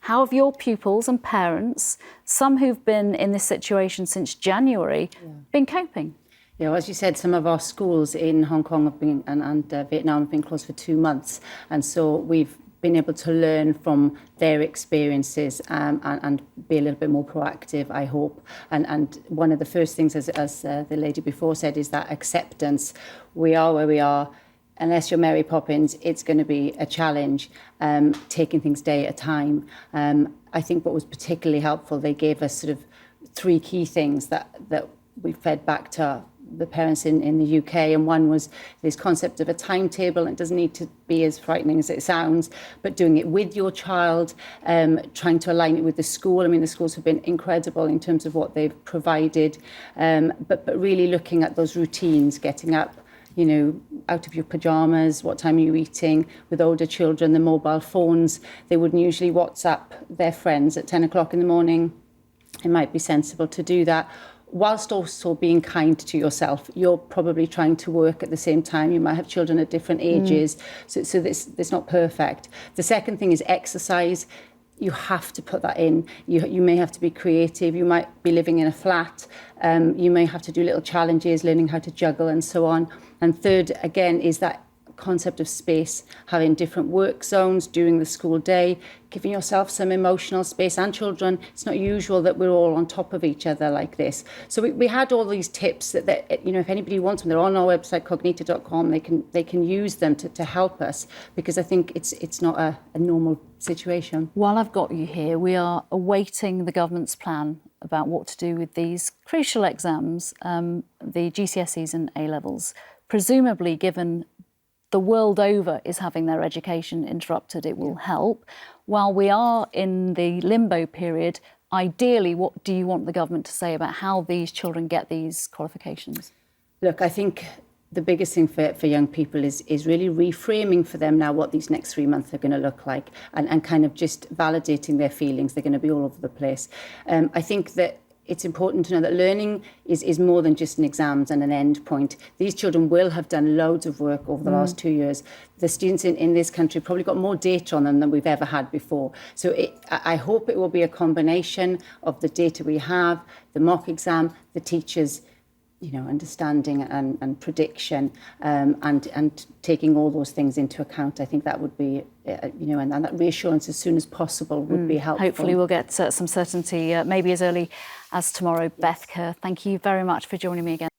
How have your pupils and parents, some who've been in this situation since January, been coping? Yeah, well, as you said, some of our schools in Hong Kong have been and Vietnam have been closed for 2 months, and so we've been able to learn from their experiences and be a little bit more proactive, I hope. And one of the first things, as the lady before said, is that acceptance. We are where we are. Unless you're Mary Poppins, it's going to be a challenge, taking things day at a time. I think what was particularly helpful, they gave us sort of 3 key things that we fed back to the parents in the UK, and one was this concept of a timetable. It doesn't need to be as frightening as it sounds, but doing it with your child, trying to align it with the school. I mean, the schools have been incredible in terms of what they've provided, but really looking at those routines, getting up, you know, out of your pajamas, what time are you eating? With older children, the mobile phones, they wouldn't usually WhatsApp their friends at 10 o'clock in the morning. It might be sensible to do that, whilst also being kind to yourself. You're probably trying to work at the same time. You might have children at different ages, so it's not perfect. The second thing is exercise. You have to put that in. You may have to be creative. You might be living in a flat. You may have to do little challenges, learning how to juggle and so on. And third, again, is that concept of space, having different work zones during the school day, giving yourself some emotional space. And children, it's not usual that we're all on top of each other like this. So we had all these tips that you know, if anybody wants them, they're on our website, cognita.com. They can use them to help us, because I think it's not a normal situation. While I've got you here, we are awaiting the government's plan about what to do with these crucial exams, the GCSEs and A-levels. Presumably, given the world over is having their education interrupted, it will help. While we are in the limbo period, ideally, what do you want the government to say about how these children get these qualifications? Look, I think the biggest thing for young people is really reframing for them now what these next 3 months are going to look like, and kind of just validating their feelings. They're going to be all over the place. I think that it's important to know that learning is more than just an exams and an end point. These children will have done loads of work over the last 2 years. The students in this country probably got more data on them than we've ever had before. So I hope it will be a combination of the data we have, the mock exam, the teachers, you know, understanding and prediction, and taking all those things into account. I think that would be, you know, and that reassurance as soon as possible would be helpful. Hopefully we'll get some certainty maybe as early as tomorrow. Yes. Beth Kerr, thank you very much for joining me again.